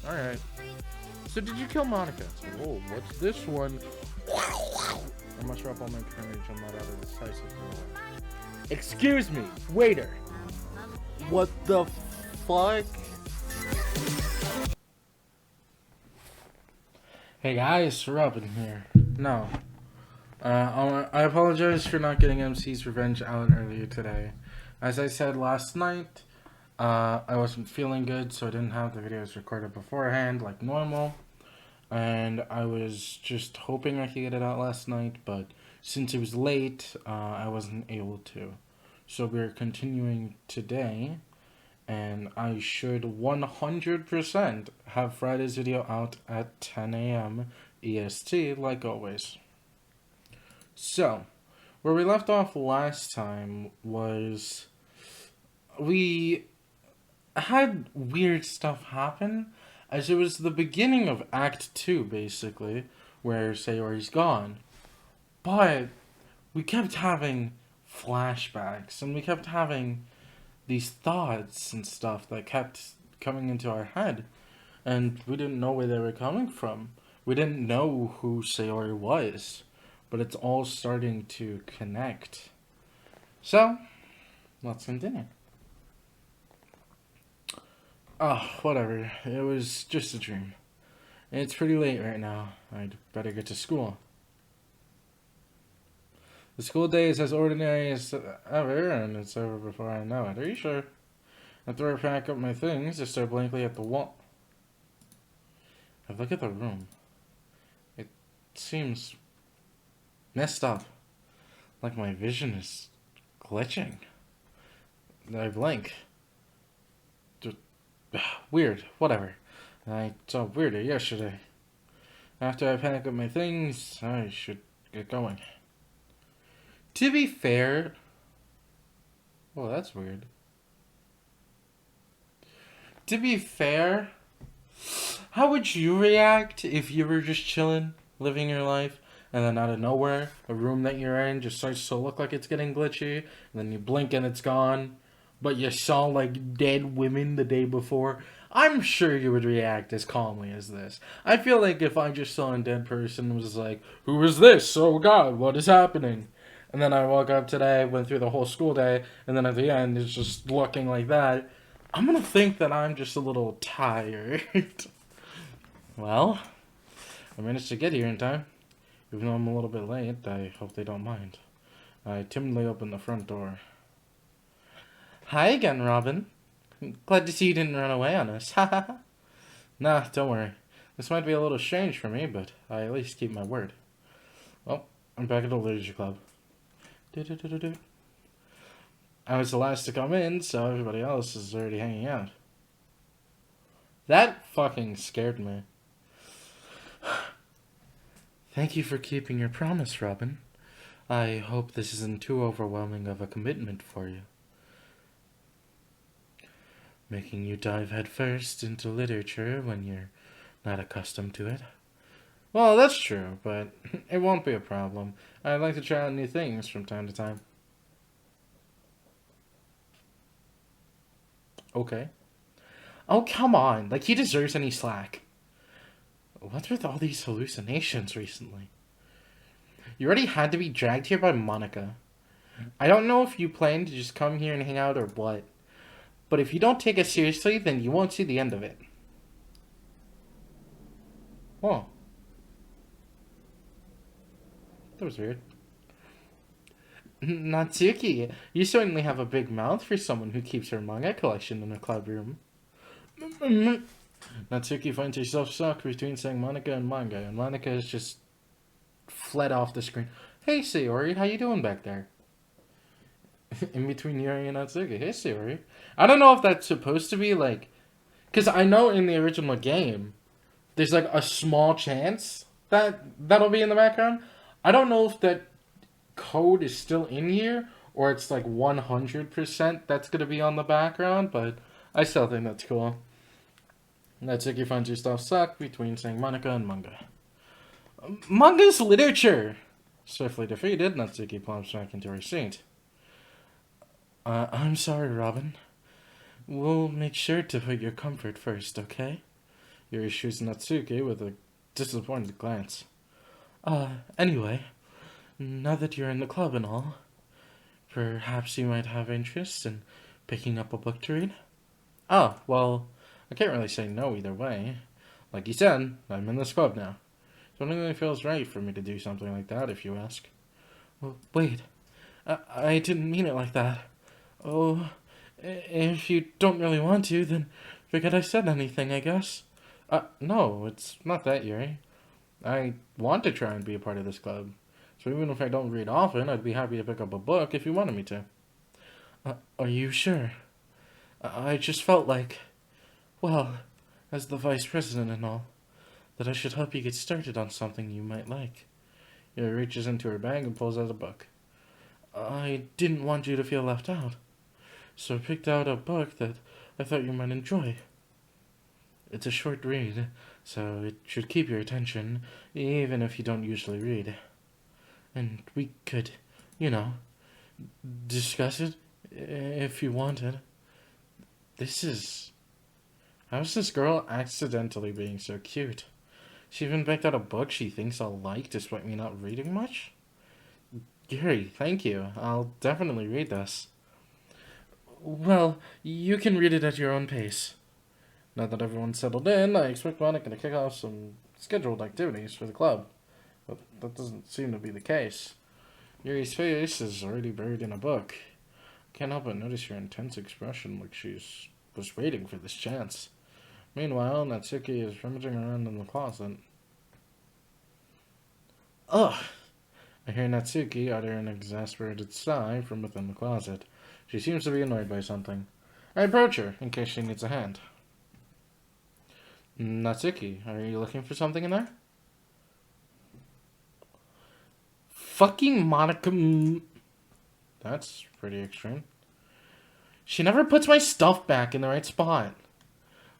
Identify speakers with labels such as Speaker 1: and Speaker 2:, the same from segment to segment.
Speaker 1: Alright. So did you kill Monika? Oh, what's this one? I must drop all my courage and let out a decisive roar. Excuse me, waiter. What the fuck? Hey guys, Robin here. No. I apologize for not getting MC's Revenge out earlier today. As I said last night, I wasn't feeling good, so I didn't have the videos recorded beforehand like normal. And I was just hoping I could get it out last night, but since it was late, I wasn't able to. So we're continuing today, and I should 100% have Friday's video out at 10 a.m. EST, like always. So, where we left off last time was we had weird stuff happen, as it was the beginning of Act 2, basically, where Sayori's gone. But we kept having flashbacks, and we kept having these thoughts and stuff that kept coming into our head, and we didn't know where they were coming from. We didn't know who Sayori was, but it's all starting to connect. So, let's continue. Oh, whatever. It was just a dream. It's pretty late right now. I'd better get to school. The school day is as ordinary as ever, and it's over before I know it. Are you sure? After I pack up my things, I stare blankly at the wall. I look at the room. It seems messed up. Like my vision is glitching. I blink. Weird. Whatever. I saw weirder yesterday. After I pack up my things, I should get going. To be fair... Well, that's weird. To be fair, how would you react if you were just chilling, living your life, and then out of nowhere, a room that you're in just starts to look like it's getting glitchy, and then you blink and it's gone, but you saw like dead women the day before? I'm sure you would react as calmly as this. I feel like if I just saw a dead person and was like, who is this? Oh God, what is happening? And then I woke up today, went through the whole school day, and then at the end it's just looking like that, I'm gonna think that I'm just a little tired. Well, I managed to get here in time. Even though I'm a little bit late, I hope they don't mind. I timidly opened the front door. Hi again, Robin. Glad to see you didn't run away on us. Nah, don't worry. This might be a little strange for me, but I at least keep my word. Well, I'm back at the Literature Club. I was the last to come in, so everybody else is already hanging out. That fucking scared me. Thank you for keeping your promise, Robin. I hope this isn't too overwhelming of a commitment for you. Making you dive headfirst into literature when you're not accustomed to it. Well, that's true, but it won't be a problem. I'd like to try out new things from time to time. Okay. Oh, come on. Like, he deserves any slack. What's with all these hallucinations recently? You already had to be dragged here by Monika. I don't know if you plan to just come here and hang out or what, but if you don't take it seriously, then you won't see the end of it. Oh. That was weird. Natsuki, you certainly have a big mouth for someone who keeps her manga collection in a club room. Natsuki finds herself stuck between saying Monika and manga, and Monika has just fled off the screen. Hey Sayori, how you doing back there? In between Yuri and Natsuki. Hey Sayori. I don't know if that's supposed to be like... Because I know in the original game, there's like a small chance that that'll be in the background. I don't know if that code is still in here, or it's like 100% that's going to be on the background, but I still think that's cool. Natsuki finds herself stuck between saying Monika and manga. Manga's literature! Swiftly defeated, Natsuki plumps back into her seat. I'm sorry, Robin. We'll make sure to put your comfort first, okay? Yuri shoots Natsuki with a disappointed glance. Anyway, now that you're in the club and all, perhaps you might have interest in picking up a book to read? Oh, well, I can't really say no either way. Like you said, I'm in this club now. So it only feels right for me to do something like that, if you ask. Well, wait. I didn't mean it like that. Oh, if you don't really want to, then forget I said anything, I guess. No, it's not that, Yuri. I want to try and be a part of this club. So even if I don't read often, I'd be happy to pick up a book if you wanted me to. Are you sure? I just felt like, well, as the vice president and all, that I should help you get started on something you might like. Yuri reaches into her bag and pulls out a book. I didn't want you to feel left out, so I picked out a book that I thought you might enjoy. It's a short read, so it should keep your attention, even if you don't usually read. And we could, you know, discuss it if you wanted. How's this girl accidentally being so cute? She even picked out a book she thinks I'll like despite me not reading much? Gary, thank you. I'll definitely read this. Well, you can read it at your own pace. Now that everyone's settled in, I expect Monika to kick off some scheduled activities for the club. But that doesn't seem to be the case. Yuri's face is already buried in a book. I can't help but notice her intense expression like she's was waiting for this chance. Meanwhile, Natsuki is rummaging around in the closet. Ugh! I hear Natsuki utter an exasperated sigh from within the closet. She seems to be annoyed by something. I approach her, in case she needs a hand. Natsuki, are you looking for something in there? Fucking Monika... That's pretty extreme. She never puts my stuff back in the right spot.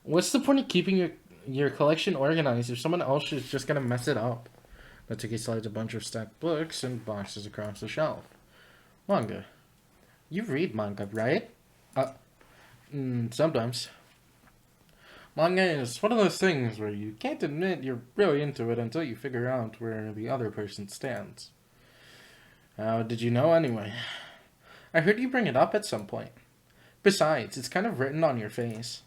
Speaker 1: What's the point of keeping your collection organized if someone else is just gonna mess it up? Natsuki slides a bunch of stacked books and boxes across the shelf. Manga. You read manga, right? Sometimes. Manga is one of those things where you can't admit you're really into it until you figure out where the other person stands. How did you know anyway? I heard you bring it up at some point. Besides, it's kind of written on your face.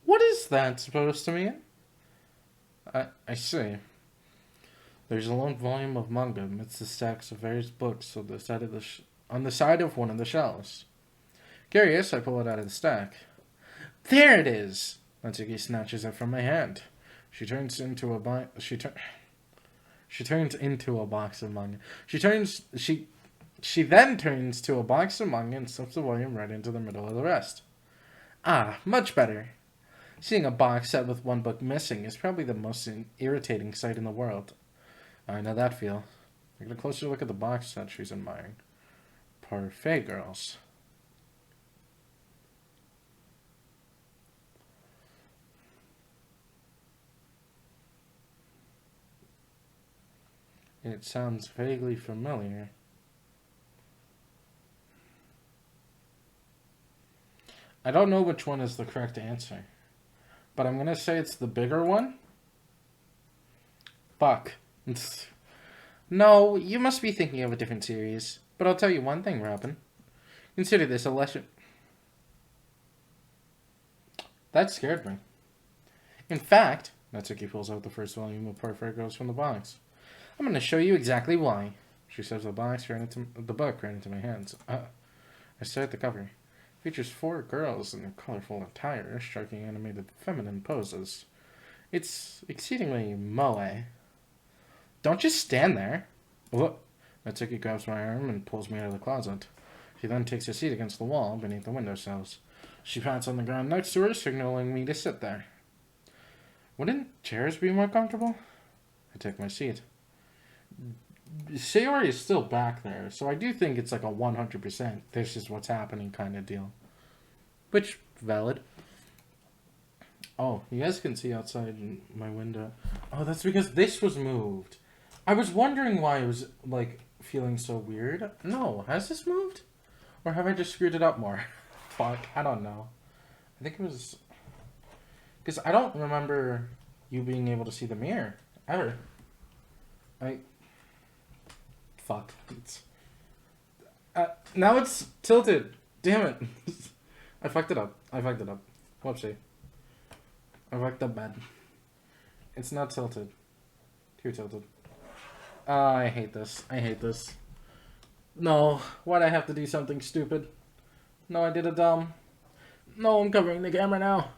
Speaker 1: What is that supposed to mean? I see. There's a lone volume of manga amidst the stacks of various books on the side of one of the shelves. Curious, I pull it out of the stack. There it is! Natsuki snatches it from my hand. She turns into a box of manga. She then turns to a box of manga and slips the volume right into the middle of the rest. Ah, much better. Seeing a box set with one book missing is probably the most irritating sight in the world. I know that feel. I get a closer look at the box set she's admiring. Parfait girls. It sounds vaguely familiar. I don't know which one is the correct answer, but I'm going to say it's the bigger one. Fuck. No, you must be thinking of a different series. But I'll tell you one thing, Robin. Consider this a lesson. That scared me. In fact, Natsuki pulls out the first volume of Parfait Girls from the box. I'm going to show you exactly why. She shoves the book right into my hands. I stare at the cover. It features 4 girls in colorful attire, striking animated feminine poses. It's exceedingly moe. Don't just stand there. Look. Natsuki grabs my arm and pulls me out of the closet. She then takes a seat against the wall beneath the windowsills. She pats on the ground next to her, signaling me to sit there. Wouldn't chairs be more comfortable? I take my seat. Sayori is still back there, so I do think it's like a 100% this is what's happening kind of deal. Which, valid. Oh, you guys can see outside my window. Oh, that's because this was moved. I was wondering why it was, like, feeling so weird. No, has this moved? Or have I just screwed it up more? Fuck, I don't know. I think it was... Because I don't remember you being able to see the mirror. Ever. Fuck. Now it's tilted. Damn it. I fucked it up. Whoopsie. I fucked up bad. It's not tilted. Too tilted. I hate this. No. Why'd I have to do something stupid? No, I did it dumb. No, I'm covering the camera now.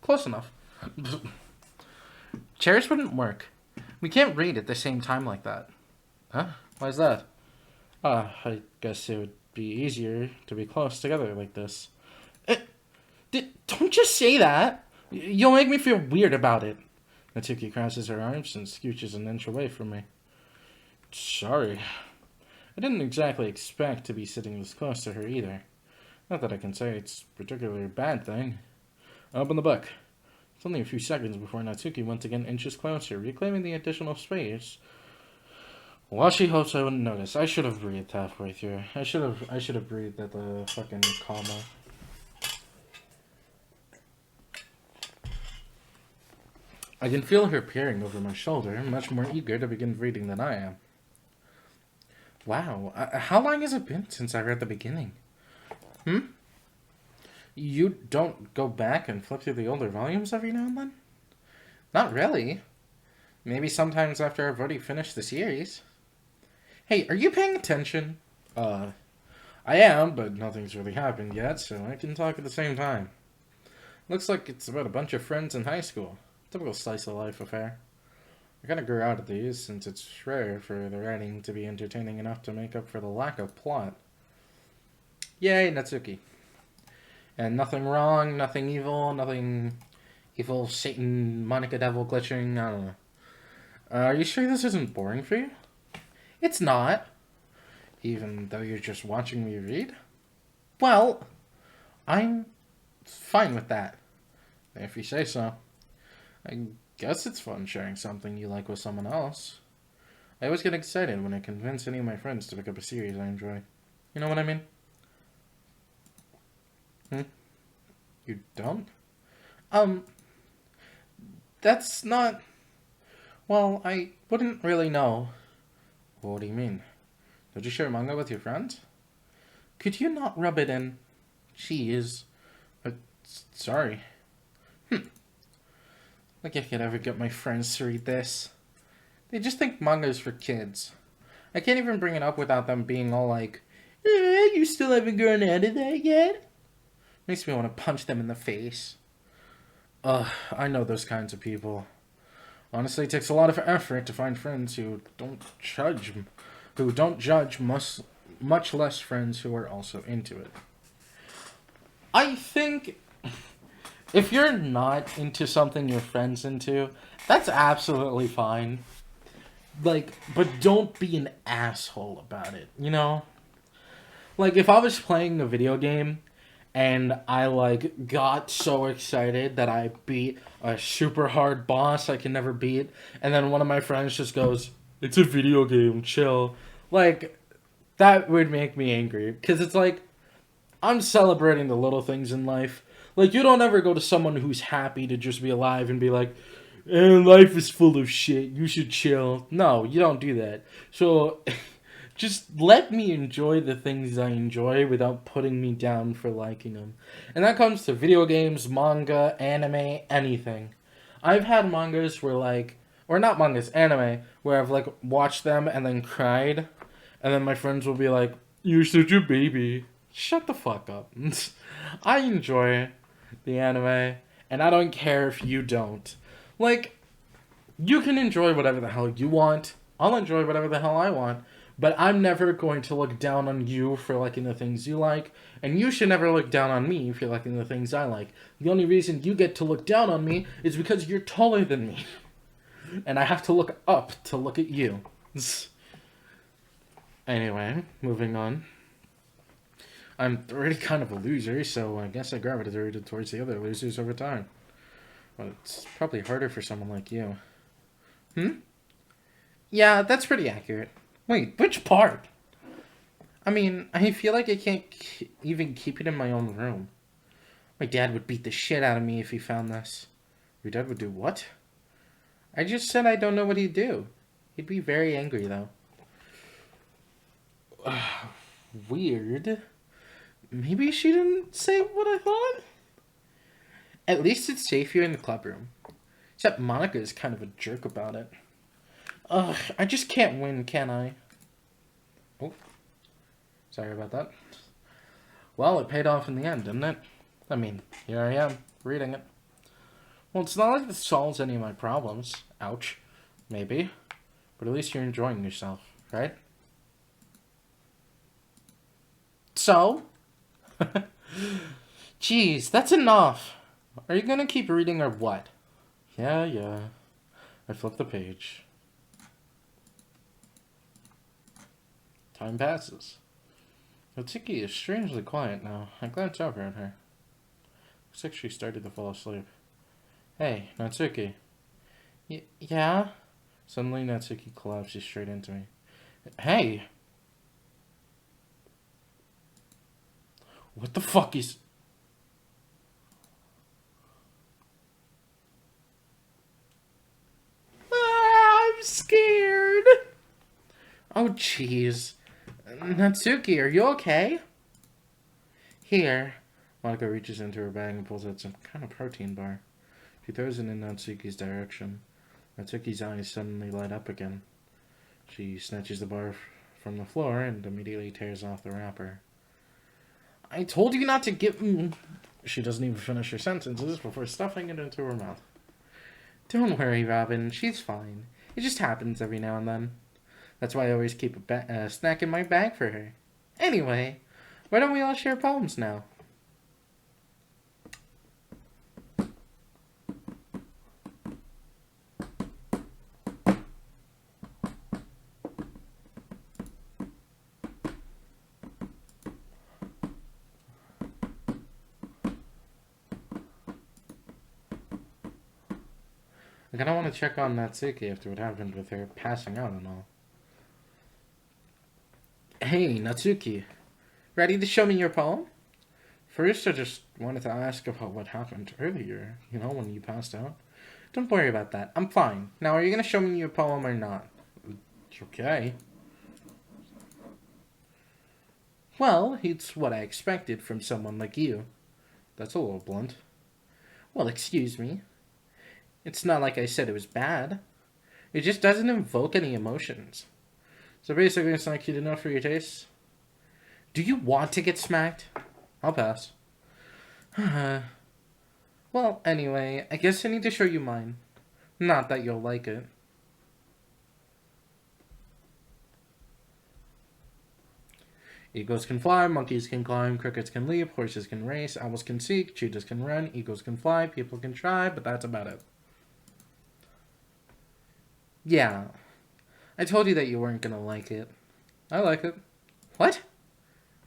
Speaker 1: Close enough. Chairs wouldn't work. We can't read at the same time like that. Huh? Why is that? I guess it would be easier to be close together like this. Don't just say that. You'll make me feel weird about it. Natsuki crosses her arms and scooches an inch away from me. Sorry. I didn't exactly expect to be sitting this close to her either. Not that I can say it's particularly a bad thing. I opened the book. It's only a few seconds before Natsuki once again inches closer, reclaiming the additional space. While she hopes I wouldn't notice, I should have breathed halfway through. I should have breathed at the fucking comma. I can feel her peering over my shoulder, much more eager to begin reading than I am. Wow, how long has it been since I read the beginning? You don't go back and flip through the older volumes every now and then? Not really. Maybe sometimes after I've already finished the series. Hey, are you paying attention? I am, but nothing's really happened yet, so I can talk at the same time. Looks like it's about a bunch of friends in high school. Typical slice of life affair. I kinda grew out of these, since it's rare for the writing to be entertaining enough to make up for the lack of plot. Yay, Natsuki. And nothing wrong, nothing evil, Satan, Monika devil glitching, I don't know. Are you sure this isn't boring for you? It's not. Even though you're just watching me read? Well, I'm fine with that. If you say so. I guess it's fun sharing something you like with someone else. I always get excited when I convince any of my friends to pick up a series I enjoy. You know what I mean? You don't? That's not... Well, I wouldn't really know. What do you mean? Don't you share manga with your friends? Could you not rub it in? Jeez. Sorry. Like I could ever get my friends to read this. They just think manga is for kids. I can't even bring it up without them being all like, you still haven't grown out of that yet? Makes me want to punch them in the face. I know those kinds of people. Honestly, it takes a lot of effort to find friends who don't judge, much less friends who are also into it. I think if you're not into something your friend's into, that's absolutely fine. But don't be an asshole about it, you know? Like, if I was playing a video game and I, got so excited that I beat a super hard boss I can never beat, and then one of my friends just goes, "It's a video game, chill." That would make me angry. Because it's I'm celebrating the little things in life. You don't ever go to someone who's happy to just be alive and be like, life is full of shit, you should chill. No, you don't do that. So... just let me enjoy the things I enjoy without putting me down for liking them. And that comes to video games, manga, anime, anything. I've had mangas where or not mangas, anime, where I've watched them and then cried. And then my friends will be like, "You're such a baby." Shut the fuck up. I enjoy the anime, and I don't care if you don't. You can enjoy whatever the hell you want. I'll enjoy whatever the hell I want. But I'm never going to look down on you for liking the things you like, and you should never look down on me for liking the things I like. The only reason you get to look down on me is because you're taller than me. And I have to look up to look at you. Anyway, moving on. I'm already kind of a loser, so I guess I gravitated towards the other losers over time. But it's probably harder for someone like you. Yeah, that's pretty accurate. Wait, which part? I mean, I feel like I can't even keep it in my own room. My dad would beat the shit out of me if he found this. Your dad would do what? I just said I don't know what he'd do. He'd be very angry, though. Weird. Maybe she didn't say what I thought? At least it's safe here in the club room. Except Monika is kind of a jerk about it. Ugh, I just can't win, can I? Oh, sorry about that. Well, it paid off in the end, didn't it? I mean, here I am, reading it. Well, it's not like this solves any of my problems. Ouch. Maybe. But at least you're enjoying yourself, right? So? Jeez, that's enough. Are you gonna keep reading or what? Yeah. I flipped the page. Time passes. Natsuki is strangely quiet now. I glance over at her. Looks like she started to fall asleep. Hey, Natsuki. Yeah? Suddenly, Natsuki collapses straight into me. Hey! What the fuck is... I'm scared! Oh, jeez. Natsuki, are you okay? Here. Monika reaches into her bag and pulls out some kind of protein bar. She throws it in Natsuki's direction. Natsuki's eyes suddenly light up again. She snatches the bar from the floor and immediately tears off the wrapper. I told you not to give... She doesn't even finish her sentences before stuffing it into her mouth. Don't worry, Robin. She's fine. It just happens every now and then. That's why I always keep a snack in my bag for her. Anyway, why don't we all share poems now? I kind of want to check on Natsuki after what happened with her passing out and all. Hey, Natsuki. Ready to show me your poem? First, I just wanted to ask about what happened earlier, when you passed out. Don't worry about that. I'm fine. Now, are you going to show me your poem or not? Okay. Well, it's what I expected from someone like you. That's a little blunt. Well, excuse me. It's not like I said it was bad. It just doesn't invoke any emotions. So basically, it's not cute enough for your taste? Do you want to get smacked? I'll pass. Well, anyway, I guess I need to show you mine. Not that you'll like it. Eagles can fly, monkeys can climb, crickets can leap, horses can race, owls can seek, cheetahs can run, eagles can fly, people can try, but that's about it. Yeah, I told you that you weren't gonna like it. I like it. What?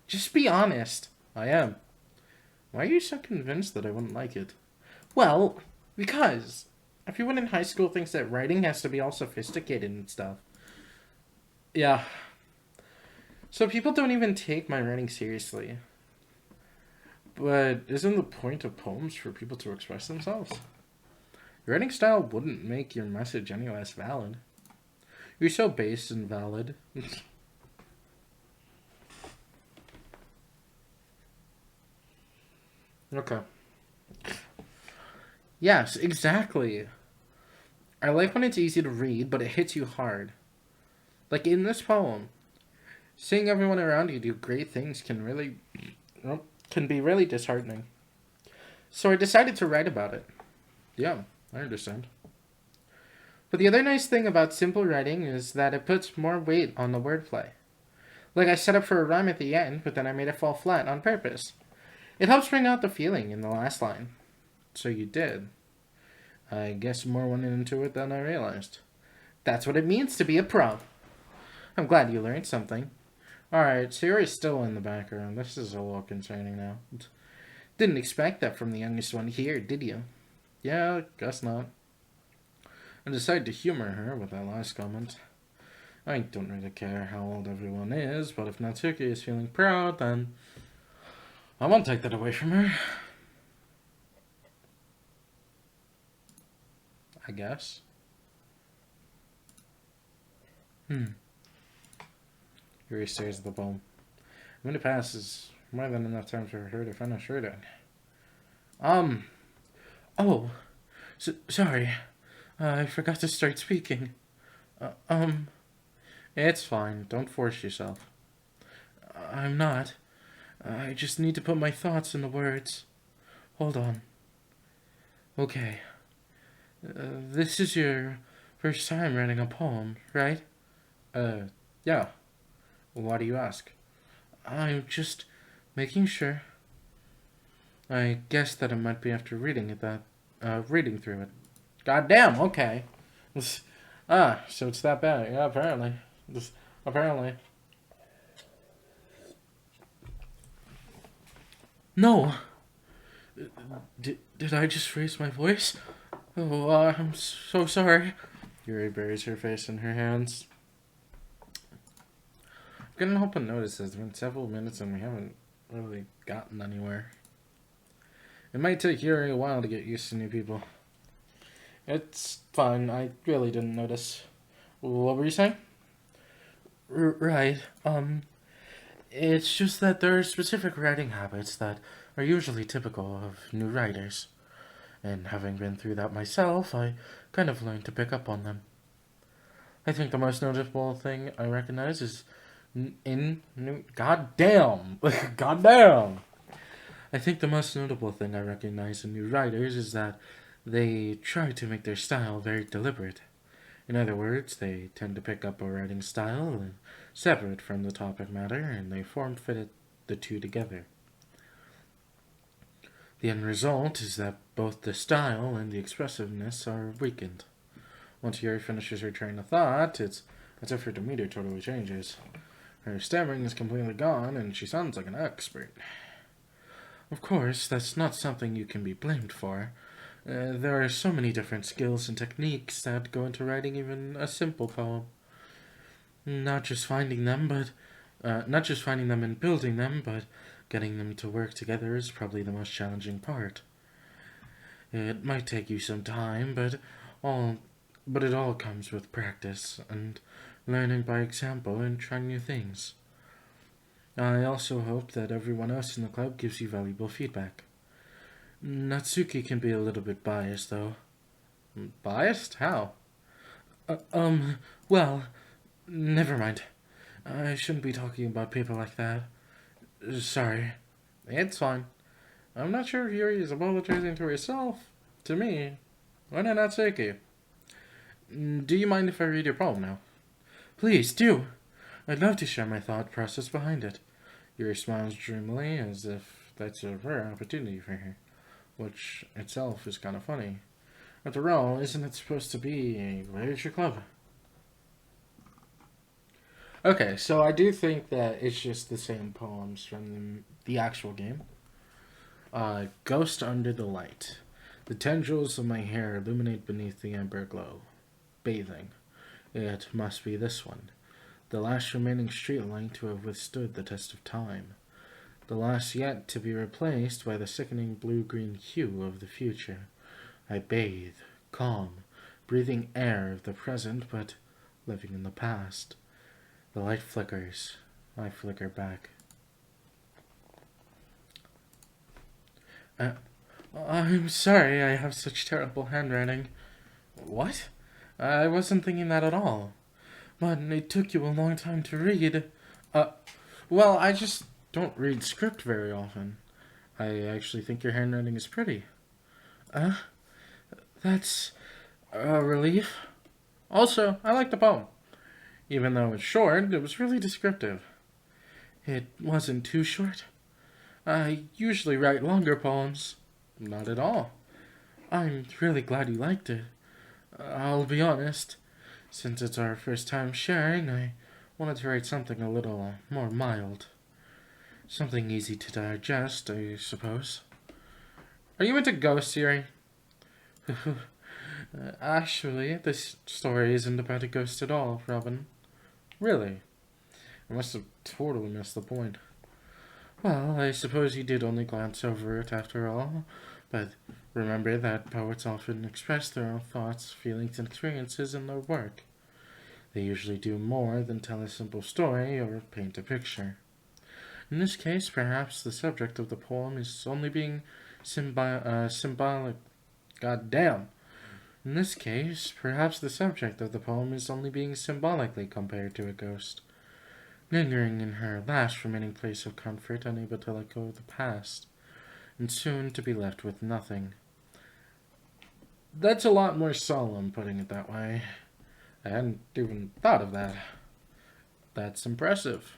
Speaker 1: Just be honest. I am. Why are you so convinced that I wouldn't like it? Well, because everyone in high school thinks that writing has to be all sophisticated and stuff. Yeah. So people don't even take my writing seriously. But isn't the point of poems for people to express themselves? Your writing style wouldn't make your message any less valid. You're so base and valid. Okay. Yes, exactly. I like when it's easy to read, but it hits you hard. Like in this poem, seeing everyone around you do great things can be really disheartening. So I decided to write about it. Yeah, I understand. But the other nice thing about simple writing is that it puts more weight on the wordplay. Like I set up for a rhyme at the end, but then I made it fall flat on purpose. It helps bring out the feeling in the last line. So you did. I guess more went into it than I realized. That's what it means to be a pro. I'm glad you learned something. Alright, Sayori's still in the background. This is a little concerning now. Didn't expect that from the youngest one here, did you? Yeah, guess not. I decided to humor her with that last comment. I don't really care how old everyone is, but if Natsuki is feeling proud, then I won't take that away from her. I guess. Yuri stares at the poem. A minute passes, more than enough time for her to finish reading. Oh, sorry. I forgot to start speaking. It's fine. Don't force yourself. I'm not. I just need to put my thoughts into words. Hold on. Okay. This is your first time writing a poem, right? Yeah. Why do you ask? I'm just making sure. I guessed that it might be after reading reading through it. Goddamn, okay. So it's that bad. Yeah, apparently. Apparently. No! Did I just raise my voice? Oh, I'm so sorry. Yuri buries her face in her hands. I couldn't help but notice it's been several minutes and we haven't really gotten anywhere. It might take Yuri a while to get used to new people. It's fine, I really didn't notice. What were you saying? Right, it's just that there are specific writing habits that are usually typical of new writers. And having been through that myself, I kind of learned to pick up on them. I think the most noticeable thing I recognize is Goddamn! Goddamn! I think the most notable thing I recognize in new writers is that they try to make their style very deliberate. In other words, they tend to pick up a writing style separate from the topic matter, and they form-fit the two together. The end result is that both the style and the expressiveness are weakened. Once Yuri finishes her train of thought, it's as if her demeanor totally changes. Her stammering is completely gone, and she sounds like an expert. Of course, that's not something you can be blamed for. There are so many different skills and techniques that go into writing even a simple poem. Not just finding them and building them, but getting them to work together is probably the most challenging part. It might take you some time, but it all comes with practice and learning by example and trying new things. I also hope that everyone else in the club gives you valuable feedback. Natsuki can be a little bit biased, though. Biased? How? Well, never mind. I shouldn't be talking about people like that. Sorry. It's fine. I'm not sure if Yuri is apologizing to herself, to me, or to Natsuki. Do you mind if I read your poem now? Please, do. I'd love to share my thought process behind it. Yuri smiles dreamily as if that's a rare opportunity for her, which itself is kind of funny. After all, isn't it supposed to be a literature club? Okay, so I do think that it's just the same poems from the actual game. Ghost under the light. The tendrils of my hair illuminate beneath the amber glow. Bathing. It must be this one. The last remaining streetlight to have withstood the test of time. The last yet to be replaced by the sickening blue-green hue of the future. I bathe, calm, breathing air of the present, but living in the past. The light flickers. I flicker back. I'm sorry I have such terrible handwriting. What? I wasn't thinking that at all. But it took you a long time to read. Well, I just don't read script very often. I actually think your handwriting is pretty. That's a relief. Also, I like the poem. Even though it's short, it was really descriptive. It wasn't too short. I usually write longer poems. Not at all. I'm really glad you liked it. I'll be honest. Since it's our first time sharing, I wanted to write something a little more mild. Something easy to digest, I suppose. Are you into ghosts, Yuri? Actually, this story isn't about a ghost at all, Robin. Really? I must have totally missed the point. Well, I suppose you did only glance over it after all, but remember that poets often express their own thoughts, feelings, and experiences in their work. They usually do more than tell a simple story or paint a picture. In this case, perhaps the subject of the poem is only being symbolic. God damn! In this case, perhaps the subject of the poem is only being symbolically compared to a ghost, lingering in her last remaining place of comfort, unable to let go of the past, and soon to be left with nothing. That's a lot more solemn, putting it that way. I hadn't even thought of that. That's impressive.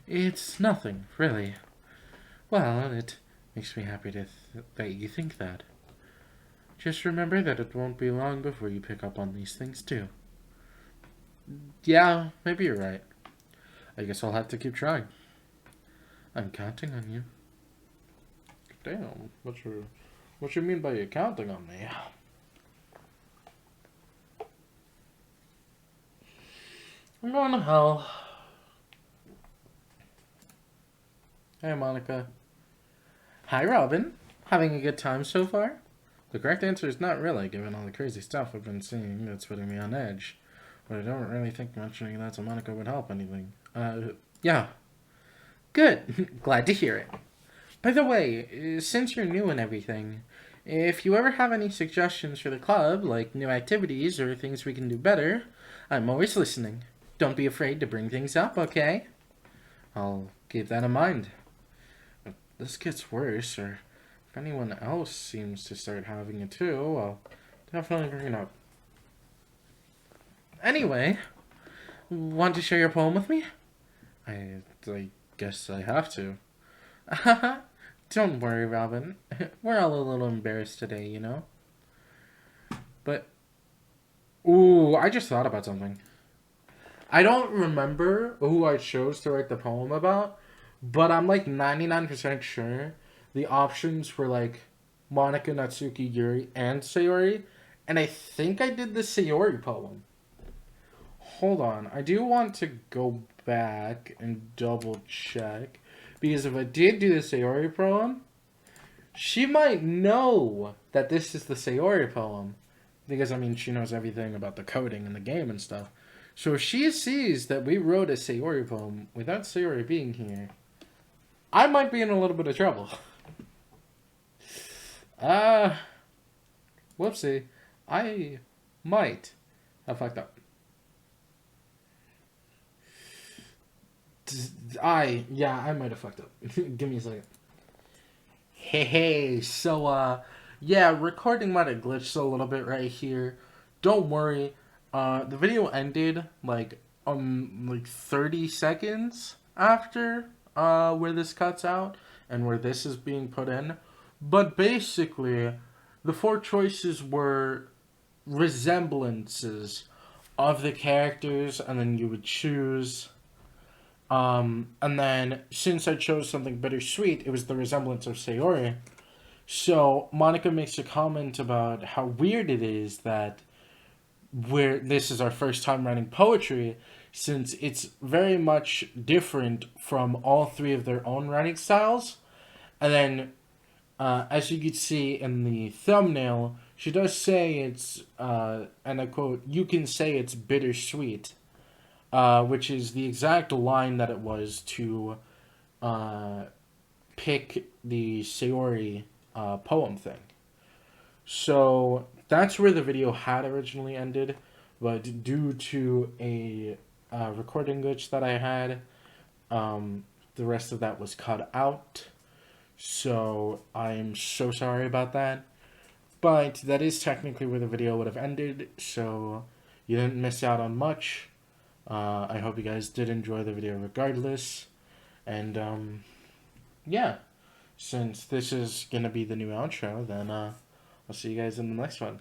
Speaker 1: It's nothing, really. Well, it makes me happy that you think that. Just remember that it won't be long before you pick up on these things, too. Yeah, maybe you're right. I guess I'll have to keep trying. I'm counting on you. Damn, what you mean by you counting on me? I'm going to hell. Hey, Monika. Hi, Robin. Having a good time so far? The correct answer is not really, given all the crazy stuff I've been seeing that's putting me on edge. But I don't really think mentioning that to Monika would help anything. Yeah. Good. Glad to hear it. By the way, since you're new and everything, if you ever have any suggestions for the club, like new activities or things we can do better, I'm always listening. Don't be afraid to bring things up, okay? I'll keep that in mind. If this gets worse, or if anyone else seems to start having it too, I'll definitely bring it up. Anyway, want to share your poem with me? I guess I have to. Don't worry, Robin. We're all a little embarrassed today, you know? But, ooh, I just thought about something. I don't remember who I chose to write the poem about, but I'm like 99% sure the options were like Monika, Natsuki, Yuri, and Sayori, and I think I did the Sayori poem. Hold on, I do want to go back and double check, because if I did do the Sayori poem, she might know that this is the Sayori poem. Because, I mean, she knows everything about the coding in the game and stuff. So if she sees that we wrote a Sayori poem without Sayori being here, I might be in a little bit of trouble. Whoopsie. I might have fucked up. I might have fucked up. Give me a second. Hey, so, yeah, recording might have glitched a little bit right here. Don't worry. The video ended, like 30 seconds after, where this cuts out and where this is being put in. But basically, the four choices were resemblances of the characters, and then you would choose. And then, since I chose something bittersweet, it was the resemblance of Sayori. So, Monika makes a comment about how weird it is that this is our first time writing poetry, since it's very much different from all three of their own writing styles. And then, as you can see in the thumbnail, she does say it's, and I quote, "You can say it's bittersweet," which is the exact line that it was to pick the Sayori poem thing. So that's where the video had originally ended, but due to a recording glitch that I had, the rest of that was cut out. So I'm so sorry about that. But that is technically where the video would have ended, so you didn't miss out on much. I hope you guys did enjoy the video regardless. And yeah, since this is going to be the new outro, then I'll see you guys in the next one.